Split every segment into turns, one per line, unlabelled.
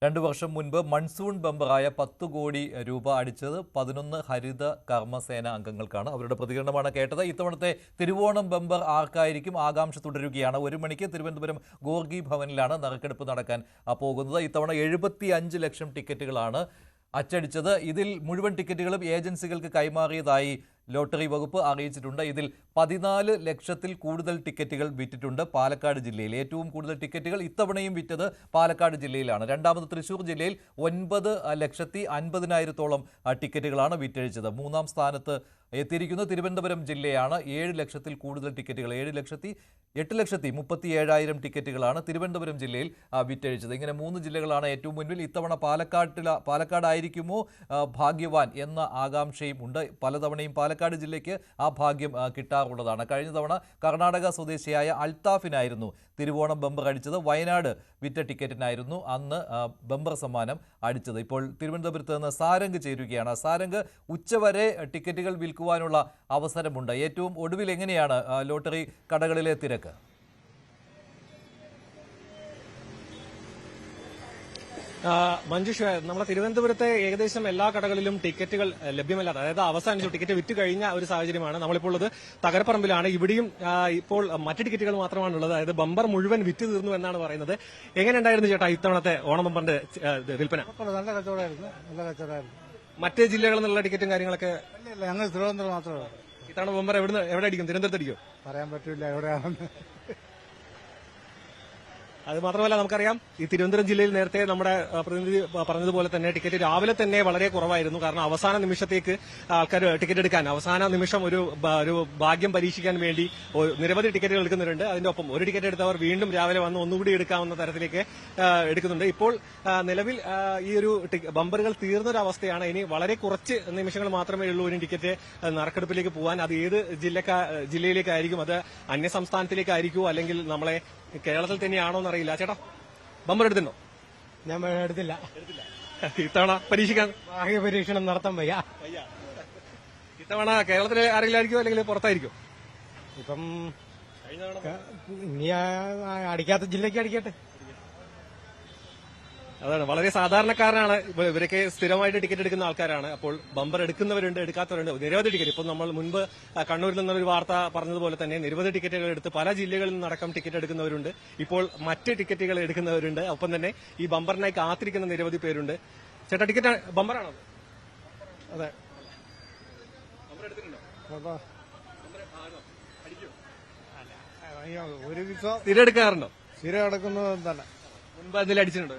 2 വർഷം മുൻപ് മൺസൂൺ ബമ്പറായ 10 കോടി രൂപ അടിച്ചത് 11 ഹരിത കർമ്മസേന അംഗങ്ങൾക്കാണ്. അവരുടെ പ്രതികരണമാണ് കേട്ടത്. ഇത്തവണത്തെ തിരുവോണം ബമ്പർ ആർക്കായിരിക്കും? ആകാംക്ഷ തുടരുകയാണ്. 1 മണിക്ക് തിരുവനന്തപുരം ഗോർഗി ഭവനിലാണ് നറുക്കെടുപ്പ് നടക്കാൻ പോകുന്നത്. ഇത്തവണ 75 ലക്ഷം ടിക്കറ്റുകളാണ് അച്ചടിച്ചത്. ഇതിൽ മുഴുവൻ ടിക്കറ്റുകളും ഏജൻസികൾക്ക് കൈമാറിയതായി ലോട്ടറി വകുപ്പ് അറിയിച്ചിട്ടുണ്ട്. ഇതിൽ 14 ലക്ഷത്തിൽ കൂടുതൽ ടിക്കറ്റുകൾ വിറ്റിട്ടുണ്ട് പാലക്കാട് ജില്ലയിൽ. ഏറ്റവും കൂടുതൽ ടിക്കറ്റുകൾ ഇത്തവണയും വിറ്റത് പാലക്കാട് ജില്ലയിലാണ്. രണ്ടാമത് തൃശൂർ ജില്ലയിൽ 9,50,000-ഓളം ടിക്കറ്റുകളാണ് വിറ്റഴിച്ചത്. മൂന്നാം സ്ഥാനത്ത് എത്തിയിരിക്കുന്നത് തിരുവനന്തപുരം ജില്ലയാണ്. 7 ലക്ഷത്തിൽ കൂടുതൽ ടിക്കറ്റുകൾ 8,37,000 ടിക്കറ്റുകളാണ് തിരുവനന്തപുരം ജില്ലയിൽ വിറ്റഴിച്ചത്. ഇങ്ങനെ 3 ജില്ലകളാണ് ഏറ്റവും മുൻപിൽ. ഇത്തവണ പാലക്കാടായിരിക്കുമോ ഭാഗ്യവാൻ എന്ന ആകാംക്ഷയും ഉണ്ട്. പലതവണയും പാലക്കാട് ജില്ലയ്ക്ക് ആ ഭാഗ്യം കിട്ടാറുള്ളതാണ്. കഴിഞ്ഞ തവണ കർണാടക സ്വദേശിയായ അൽത്താഫിനായിരുന്നു തിരുവോണം ബമ്പർ അടിച്ചത്. വയനാട് വിറ്റ ടിക്കറ്റിനായിരുന്നു അന്ന് ബമ്പർ സമ്മാനം അടിച്ചത്. ഇപ്പോൾ തിരുവനന്തപുരത്ത് നിന്ന് സാരംഗ് ചേരുകയാണ്. സാരംഗ്, ഉച്ചവരെ ടിക്കറ്റുകൾ വിൽക്കുവാനുള്ള അവസരമുണ്ട്. ഏറ്റവും ഒടുവിൽ എങ്ങനെയാണ് ലോട്ടറി കടകളിലെ തിരക്ക്?
മഞ്ജുഷ്, നമ്മുടെ തിരുവനന്തപുരത്തെ ഏകദേശം എല്ലാ കടകളിലും ടിക്കറ്റുകൾ ലഭ്യമല്ലാതെ, അതായത് അവസാനിച്ചു ടിക്കറ്റ് വിറ്റ് കഴിഞ്ഞ ഒരു സാഹചര്യമാണ്. നമ്മളിപ്പോൾ ഉള്ളത് തകരപ്പറമ്പിലാണ്. ഇവിടെയും ഇപ്പോൾ മറ്റ് ടിക്കറ്റുകൾ മാത്രമാണുള്ളത്. അതായത് ബമ്പർ മുഴുവൻ വിറ്റ് തീർന്നു എന്നാണ് പറയുന്നത്. എങ്ങനെ ഉണ്ടായിരുന്നു ചേട്ടാ ഇത്തവണത്തെ ഓണം ബമ്പറിന്റെ വിൽപ്പന?
നല്ല കച്ചവടമായിരുന്നു.
മറ്റ് ജില്ലകളിൽ നിന്നുള്ള ടിക്കറ്റും കാര്യങ്ങളൊക്കെ?
ഞങ്ങൾ തിരുവനന്തപുരം മാത്രമേ.
ഇത്തവണ ബമ്പർ എവിടെ അടിക്കും? തിരുവനന്തപുരത്ത് അടിക്കും?
പറയാൻ പറ്റില്ല എവിടെയാണെന്ന്.
അത് മാത്രമല്ല, നമുക്കറിയാം ഈ തിരുവനന്തപുരം ജില്ലയിൽ നേരത്തെ നമ്മുടെ പ്രതിനിധി പറഞ്ഞതുപോലെ തന്നെ ടിക്കറ്റ് രാവിലെ തന്നെ വളരെ കുറവായിരുന്നു. കാരണം അവസാന നിമിഷത്തേക്ക് ആൾക്കാർ ടിക്കറ്റ് എടുക്കാൻ, അവസാന നിമിഷം ഒരു ഭാഗ്യം പരീക്ഷിക്കാൻ വേണ്ടി നിരവധി ടിക്കറ്റുകൾ എടുക്കുന്നുണ്ട്. അതിന്റെ ഒപ്പം ഒരു ടിക്കറ്റ് എടുത്തവർ വീണ്ടും രാവിലെ വന്ന് ഒന്നുകൂടി എടുക്കാവുന്ന തരത്തിലേക്ക് എടുക്കുന്നുണ്ട്. ഇപ്പോൾ നിലവിൽ ഈ ഒരു ബമ്പറുകൾ തീർന്നൊരവസ്ഥയാണ്. ഇനി വളരെ കുറച്ച് നിമിഷങ്ങൾ മാത്രമേ ഉള്ളൂ ഒരു ടിക്കറ്റ് നറുക്കെടുപ്പിലേക്ക് പോകാൻ. അത് ഏത് ജില്ലയിലേക്കായിരിക്കും? അത് അന്യ സംസ്ഥാനത്തിലേക്കായിരിക്കുമോ അല്ലെങ്കിൽ നമ്മളെ കേരളത്തിൽ തന്നെയാണോ എന്നറിയില്ല. ചേട്ടാ, ബമ്പർ എടുത്തിട്ടുണ്ടോ?
ഞാൻ എടുത്തില്ല.
ഇത്തവണ പരീക്ഷിക്കാൻ
ഭാഗ്യ പരീക്ഷണം നടത്താൻ വയ്യ.
ഇത്തവണ കേരളത്തിലെ ആരെങ്കിലും അല്ലെങ്കിൽ പുറത്തായിരിക്കും?
ഇപ്പം ഇനി അടിക്കാത്ത ജില്ലയ്ക്ക് അടിക്കട്ടെ.
അതാണ്, വളരെ സാധാരണക്കാരനാണ് ഇവരൊക്കെ. സ്ഥിരമായിട്ട് ടിക്കറ്റ് എടുക്കുന്ന ആൾക്കാരാണ്. അപ്പോൾ ബമ്പർ എടുക്കുന്നവരുണ്ട്, എടുക്കാത്തവരുണ്ട്. നിരവധി ടിക്കറ്റ്, ഇപ്പോൾ നമ്മൾ മുൻപ് കണ്ണൂരിൽ നിന്നൊരു വാർത്ത പറഞ്ഞതുപോലെ തന്നെ നിരവധി ടിക്കറ്റുകൾ എടുത്ത് പല ജില്ലകളിൽ നിന്നടക്കം ടിക്കറ്റ് എടുക്കുന്നവരുണ്ട്. ഇപ്പോൾ മറ്റ് ടിക്കറ്റുകൾ എടുക്കുന്നവരുണ്ട്. ഒപ്പം തന്നെ ഈ ബമ്പറിനായി കാത്തിരിക്കുന്ന നിരവധി പേരുണ്ട്. ചേട്ടാ, ടിക്കറ്റ് ബമ്പറാണോ?
അതെ.
ബമ്പർ എടുത്തിട്ടുണ്ടോ?
ഒരു ദിവസം
സ്ഥിരം എടുക്കാറുണ്ടോ?
സ്ഥിരം എടുക്കുന്നത് തന്നെ.
മുൻപ് എന്തെങ്കിലും അടിച്ചിട്ടുണ്ടോ?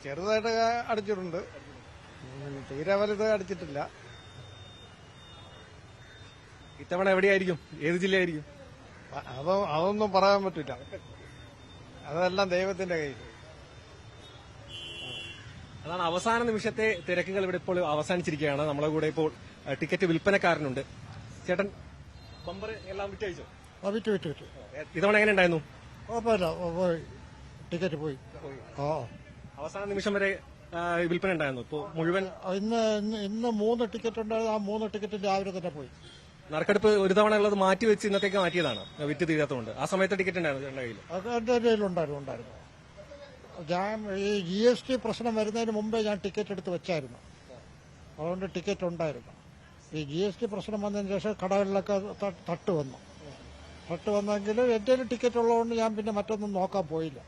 ചെറുതായിട്ട് അടിച്ചിട്ടുണ്ട്. തീരെ വലുത് അടിച്ചിട്ടില്ല.
ഇത്തവണ എവിടെയായിരിക്കും? ഏത് ജില്ലയായിരിക്കും?
അതൊന്നും പറയാൻ പറ്റില്ല. അതെല്ലാം ദൈവത്തിന്റെ കയ്യിൽ.
അതാണ്, അവസാന നിമിഷത്തെ തിരക്കുകൾ ഇവിടെ ഇപ്പോൾ അവസാനിച്ചിരിക്കുകയാണ്. നമ്മളെ കൂടെ ഇപ്പോൾ ടിക്കറ്റ് വിൽപ്പനക്കാരനുണ്ട്. ചേട്ടൻ, ബമ്പർ എല്ലാം വിറ്റഴിച്ചോ?
വിറ്റു.
ഇത്തവണ എങ്ങനെ ഉണ്ടായിരുന്നു?
കുഴപ്പമില്ല, ടിക്കറ്റ് പോയി.
അവസാന നിമിഷം വരെ വിൽപ്പന ഉണ്ടായിരുന്നു. ഇപ്പോൾ മുഴുവൻ
ഇന്ന് 3 ടിക്കറ്റ് ഉണ്ടായിരുന്നു. ആ 3 ടിക്കറ്റ് രാവിലെ തന്നെ പോയി.
നറുക്കെടുപ്പ് ഒരു തവണ ഉള്ളത് മാറ്റിവെച്ച് ഇന്നത്തേക്ക് മാറ്റിയതാണ്, വിറ്റ് തീരാത്തതുകൊണ്ട്. ആ സമയത്ത് ടിക്കറ്റ് ഉണ്ടായിരുന്നു ചേട്ടൻ്റെ കയ്യിൽ?
എന്റെ കയ്യിലുണ്ടായിരുന്നു. ഞാൻ ഈ GST പ്രശ്നം വരുന്നതിന് മുമ്പേ ഞാൻ ടിക്കറ്റ് എടുത്ത് വെച്ചായിരുന്നു. അതുകൊണ്ട് ടിക്കറ്റ് ഉണ്ടായിരുന്നു. ഈ GST പ്രശ്നം വന്നതിന് ശേഷം കടകളിലൊക്കെ തട്ട് വന്നെങ്കിലും എന്റെ ടിക്കറ്റ് ഉള്ളതുകൊണ്ട് ഞാൻ പിന്നെ മറ്റൊന്നും നോക്കാൻ പോയില്ല.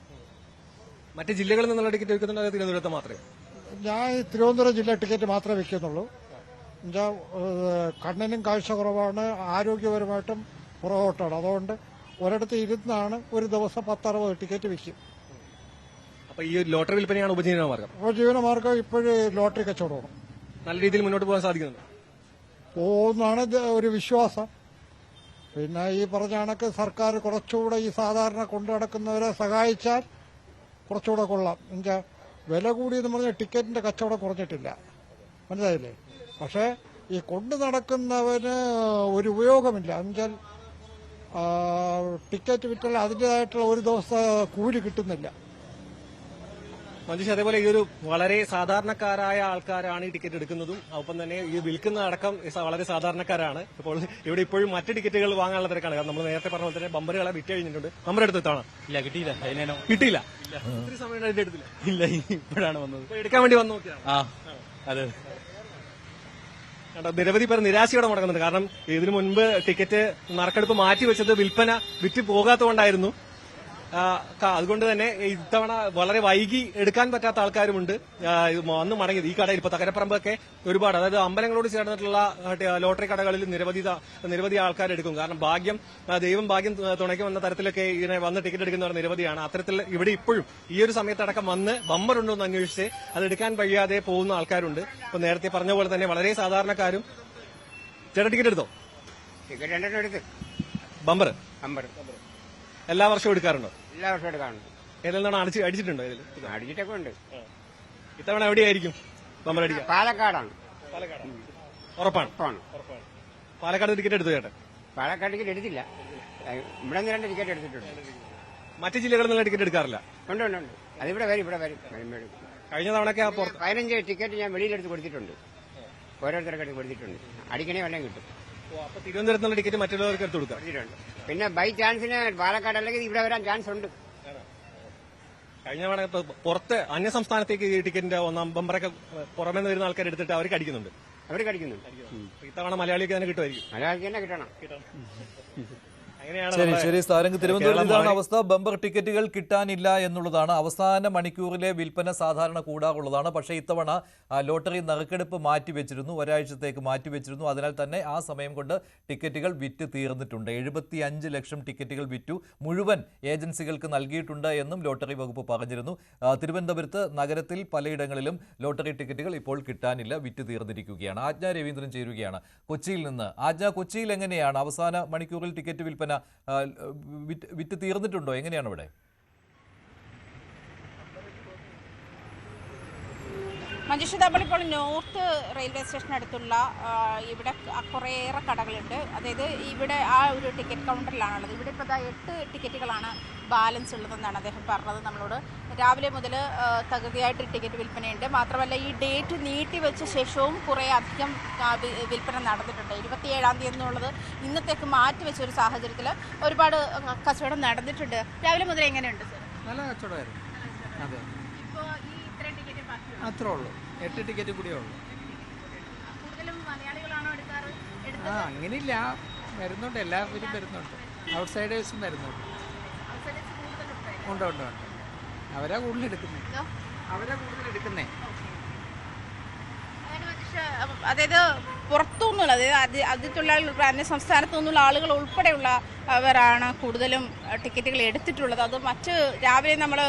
മറ്റ് ജില്ലകളിൽ നിന്നുള്ള ടിക്കറ്റ് വെക്കുന്നുണ്ട്? തിരുവനന്തപുരത്ത് മാത്രമേ?
ഞാൻ തിരുവനന്തപുരം ജില്ല ടിക്കറ്റ് മാത്രമേ വെക്കുന്നുള്ളൂ. കണ്ണിനും കാഴ്ച കുറവാണ്, ആരോഗ്യപരമായിട്ടും പുറകോട്ടാണ്. അതുകൊണ്ട് ഒരിടത്ത് ഇരുന്നാണ് ഒരു ദിവസം 10-60 ടിക്കറ്റ് വെക്കും.
അപ്പൊ ഈ ലോട്ടറി വിൽപ്പനയാണ് ഉപജീവന മാർഗം?
ഉപജീവന മാർഗം ഇപ്പോഴും ലോട്ടറി കച്ചവടമാണ്.
നല്ല രീതിയിൽ മുന്നോട്ട് പോകാൻ സാധിക്കുന്നുണ്ട്?
പോകുന്നതാണ് ഒരു വിശ്വാസം. പിന്നെ ഈ പറഞ്ഞ കണക്ക് സർക്കാർ കുറച്ചുകൂടെ ഈ സാധാരണ കൊണ്ടു നടക്കുന്നവരെ സഹായിച്ചാൽ കുറച്ചുകൂടെ കൊള്ളാം. എന്നുവെച്ചാൽ വില കൂടിയെന്ന് പറഞ്ഞാൽ ടിക്കറ്റിന്റെ കച്ചവടം കുറഞ്ഞിട്ടില്ല, മനസ്സിലായില്ലേ? പക്ഷേ ഈ കൊണ്ടു നടക്കുന്നവന് ഒരു ഉപയോഗമില്ല. എന്നുവെച്ചാൽ ടിക്കറ്റ് വിറ്റാൽ അതിൻ്റെതായിട്ടുള്ള ഒരു ദിവസത്തെ കൂലി കിട്ടുന്നില്ല.
മഞ്ജുഷ, അതേപോലെ ഈ ഒരു വളരെ സാധാരണക്കാരായ ആൾക്കാരാണ് ഈ ടിക്കറ്റ് എടുക്കുന്നതും ഒപ്പം തന്നെ ഈ വിൽക്കുന്ന അടക്കം വളരെ സാധാരണക്കാരാണ്. ഇപ്പോൾ ഇവിടെ ഇപ്പോഴും മറ്റ് ടിക്കറ്റുകൾ വാങ്ങാനുള്ള തിരക്കാണ്. കാരണം നമ്മൾ നേരത്തെ പറഞ്ഞ പോലെ തന്നെ ബമ്പറുകളെ വിറ്റ് കഴിഞ്ഞിട്ടുണ്ട്. ബമ്പർ എടുത്താണ്
ഇല്ല, കിട്ടിയില്ല.
കിട്ടിയില്ല. ഒത്തിരി സമയം എടുത്തില്ല.
ഇല്ല, ഇപ്പോഴാണ് വന്നത്.
എടുക്കാൻ വേണ്ടി വന്നു നോക്കിയാണ്.
ആ, അതെ.
നിരവധി പേർ നിരാശയോടെ മുടങ്ങുന്നുണ്ട്. കാരണം ഇതിനു മുൻപ് ടിക്കറ്റ് നറുക്കെടുപ്പ് മാറ്റിവെച്ചത് വിൽപ്പന വിറ്റ് പോകാത്തതുകൊണ്ടായിരുന്നു. അതുകൊണ്ട് തന്നെ ഇത്തവണ വളരെ വൈകി എടുക്കാൻ പറ്റാത്ത ആൾക്കാരുമുണ്ട്. വന്ന് മടങ്ങിയത് ഈ കടയിൽ ഇപ്പൊ തകരപ്പറമ്പൊക്കെ ഒരുപാട്, അതായത് അമ്പലങ്ങളോട് ചേർന്നിട്ടുള്ള ലോട്ടറി കടകളിൽ നിരവധി ആൾക്കാർ എടുക്കും. കാരണം ഭാഗ്യം, ദൈവം ഭാഗ്യം തുണയ്ക്കുമെന്ന തരത്തിലൊക്കെ ഇങ്ങനെ വന്ന് ടിക്കറ്റ് എടുക്കുന്നവർ നിരവധിയാണ്. അത്തരത്തിൽ ഇവിടെ ഇപ്പോഴും ഈ ഒരു സമയത്തടക്കം വന്ന് ബമ്പറുണ്ടോ എന്ന് അന്വേഷിച്ച് അത് എടുക്കാൻ കഴിയാതെ പോകുന്ന ആൾക്കാരുണ്ട്. ഇപ്പൊ നേരത്തെ പറഞ്ഞ പോലെ തന്നെ വളരെ സാധാരണക്കാരും. ചേട്ടാ, ടിക്കറ്റ് എടുത്തോ?
ടിക്കറ്റ് രണ്ടെണ്ണം എടുത്ത്.
ബമ്പർ എല്ലാ വർഷവും എടുക്കാറുണ്ടോ?
എല്ലാ വർഷവും എടുക്കാറുണ്ട്.
ഏതെല്ലാം അടിച്ചിട്ടുണ്ടോ? ഇതിൽ
അടിച്ചിട്ടൊക്കെ ഉണ്ട്.
ഇത്തവണ എവിടെയായിരിക്കും ബമ്പർ അടിക്കുക?
പാലക്കാടാണ്.
ഉറപ്പാണ്. പാലക്കാട് ടിക്കറ്റ് എടുത്തു ചേട്ടൻ?
പാലക്കാട് ടിക്കറ്റ് എടുത്തില്ല. ഇവിടെ നിന്ന് 2 ടിക്കറ്റ് എടുത്തിട്ടുണ്ട്.
മറ്റ് ജില്ലകളിൽ നിന്ന് ടിക്കറ്റ് എടുക്കാറില്ല?
ഉണ്ട്. അതിവിടെ വരും.
കഴിഞ്ഞ തവണയൊക്കെ
15 ടിക്കറ്റ് ഞാൻ വെളിയിലെടുത്ത് കൊടുത്തിട്ടുണ്ട്. ഓരോരുത്തർക്കെടുത്ത് കൊടുത്തിട്ടുണ്ട്. അടിക്കണേ വല്ലതും കിട്ടും.
അപ്പൊ തിരുവനന്തപുരത്ത് നിന്ന് ടിക്കറ്റ് മറ്റുള്ളവർക്ക് എടുത്ത് കൊടുക്കാം.
പിന്നെ ബൈ ചാൻസിന് പാലക്കാട് അല്ലെങ്കിൽ ഇവിടെ വരാൻ ചാൻസ് ഉണ്ട്.
കഴിഞ്ഞ തവണ പുറത്ത് അന്യ സംസ്ഥാനത്തേക്ക് ഈ ടിക്കറ്റിന്റെ ഒന്നാം ബമ്പറൊക്കെ പുറമേ നിന്ന് വരുന്ന ആൾക്കാർ എടുത്തിട്ട് അവർക്ക് അടിക്കുന്നുണ്ട്. ഇത്തവണ മലയാളിക്ക് തന്നെ കിട്ടുമായിരിക്കും.
മലയാളിക്ക് തന്നെ കിട്ടണം.
ശരി. സാരംഗ്, തിരുവനന്തപുരത്ത് ഇതാണ് അവസ്ഥ. ബമ്പർ ടിക്കറ്റുകൾ കിട്ടാനില്ല എന്നുള്ളതാണ്. അവസാന മണിക്കൂറിലെ വിൽപ്പന സാധാരണ കൂടാറുള്ളതാണ്. പക്ഷേ ഇത്തവണ ലോട്ടറി നറുക്കെടുപ്പ് മാറ്റിവെച്ചിരുന്നു, ഒരാഴ്ചത്തേക്ക് മാറ്റിവെച്ചിരുന്നു. അതിനാൽ തന്നെ ആ സമയം കൊണ്ട് ടിക്കറ്റുകൾ വിറ്റ് തീർന്നിട്ടുണ്ട്. 75 ലക്ഷം ടിക്കറ്റുകൾ വിറ്റു. മുഴുവൻ ഏജൻസികൾക്ക് നൽകിയിട്ടുണ്ട് എന്നും ലോട്ടറി വകുപ്പ് പറഞ്ഞിരുന്നു. തിരുവനന്തപുരത്ത് നഗരത്തിൽ പലയിടങ്ങളിലും ലോട്ടറി ടിക്കറ്റുകൾ ഇപ്പോൾ കിട്ടാനില്ല, വിറ്റ് തീർന്നിരിക്കുകയാണ്. ആജ്ഞ രവീന്ദ്രൻ ചേരുകയാണ് കൊച്ചിയിൽ നിന്ന്. ആജ്ഞ, കൊച്ചിയിൽ എങ്ങനെയാണ് അവസാന മണിക്കൂറിൽ ടിക്കറ്റ് വിൽപ്പന വിറ്റ് തീർന്നിട്ടുണ്ടോ? എങ്ങനെയാണ് ഇവിടെ?
മഞ്ജുഷ, നമ്മളിപ്പോൾ നോർത്ത് റെയിൽവേ സ്റ്റേഷനടുത്തുള്ള ഇവിടെ കുറേയേറെ കടകളുണ്ട്. അതായത് ഇവിടെ ആ ഒരു ടിക്കറ്റ് കൗണ്ടറിലാണുള്ളത്. ഇവിടെ ഇപ്പോൾ 8 ടിക്കറ്റുകളാണ് ബാലൻസ് ഉള്ളതെന്നാണ് അദ്ദേഹം പറഞ്ഞത് നമ്മളോട്. രാവിലെ മുതൽ തകൃതിയായിട്ട് ടിക്കറ്റ് വിൽപ്പനയുണ്ട്. മാത്രമല്ല ഈ ഡേറ്റ് നീട്ടിവെച്ച ശേഷവും കുറേ അധികം വിൽപ്പന നടന്നിട്ടുണ്ട്. 27-ാം തീയതി എന്നുള്ളത് ഇന്നത്തേക്ക് മാറ്റിവെച്ച ഒരു സാഹചര്യത്തിൽ ഒരുപാട് കച്ചവടം നടന്നിട്ടുണ്ട്. രാവിലെ മുതൽ എങ്ങനെയുണ്ട് സർ?
നല്ല കച്ചവടമായിരുന്നു. അതെ,
ഇപ്പോൾ ഈ ഇത്രയും ടിക്കറ്റ്
അത്രേ ഉള്ളൂ. 8 ടിക്കറ്റ് കൂടിയേ ഉള്ളൂ.
കൂടുതലും മലയാളികളാണോ എടുക്കാറ്?
അങ്ങനെയില്ല, വരുന്നുണ്ട്, എല്ലാവരും വരുന്നുണ്ട്. ഔട്ട്സൈഡേഴ്സും വരുന്നുണ്ട്. ഉണ്ട്. അവരാ കൂടുതൽ എടുക്കുന്നേ.
അതായത് പുറത്തുനിന്നുള്ള, അതായത് അതിലുള്ള അന്യ സംസ്ഥാനത്തു നിന്നുള്ള ആളുകൾ ഉൾപ്പെടെയുള്ളവരാണ് കൂടുതലും ടിക്കറ്റുകൾ എടുത്തിട്ടുള്ളത്. അത് രാവിലെ നമ്മൾ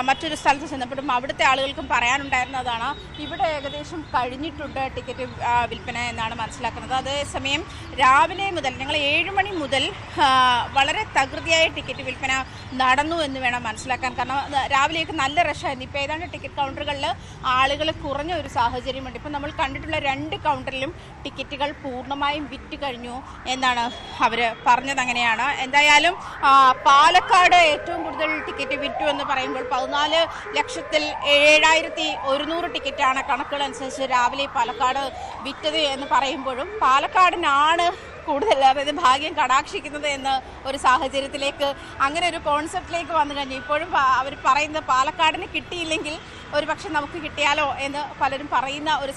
മറ്റൊരു സ്ഥലത്ത് ചെന്നപ്പോഴും അവിടുത്തെ ആളുകൾക്കും പറയാനുണ്ടായിരുന്നതാണ്. ഇവിടെ ഏകദേശം കഴിഞ്ഞിട്ടുണ്ട് ടിക്കറ്റ് വിൽപ്പന എന്നാണ് മനസ്സിലാക്കുന്നത്. അതേസമയം രാവിലെ മുതൽ ഞങ്ങൾ 7 മണി മുതൽ വളരെ തകൃതിയായ ടിക്കറ്റ് വിൽപ്പന നടന്നു എന്ന് വേണം മനസ്സിലാക്കാൻ. കാരണം രാവിലെയൊക്കെ നല്ല റഷായിരുന്നു. ഇപ്പോൾ ഏതാണ്ട് ടിക്കറ്റ് കൗണ്ടറുകളിൽ ആളുകൾ കുറഞ്ഞ ഒരു സാഹചര്യമുണ്ട്. ഇപ്പം നമ്മൾ കണ്ടിട്ടുള്ള 2 കൗണ്ടറിലും ടിക്കറ്റുകൾ പൂർണ്ണമായും വിറ്റ് കഴിഞ്ഞു എന്നാണ് അവർ പറഞ്ഞത്. അങ്ങനെയാണ്. എന്തായാലും പാലക്കാട് ഏറ്റവും കൂടുതൽ ടിക്കറ്റ് വിറ്റു എന്ന് പറയുമ്പോൾ 14,07,100 ടിക്കറ്റാണ് കണക്കുകൾ അനുസരിച്ച് രാവിലെ പാലക്കാട് വിറ്റത് എന്ന് പറയുമ്പോഴും പാലക്കാടിനാണ് കൂടുതൽ, അതായത് ഭാഗ്യം കടാക്ഷിക്കുന്നത് എന്ന ഒരു സാഹചര്യത്തിലേക്ക്, അങ്ങനെ ഒരു കോൺസെപ്റ്റിലേക്ക് വന്നു കഴിഞ്ഞു. ഇപ്പോഴും അവർ പറയുന്നത് പാലക്കാടിന് കിട്ടിയില്ലെങ്കിൽ ഒരു പക്ഷെ നമുക്ക് കിട്ടിയാലോ എന്ന് പലരും പറയുന്ന ഒരു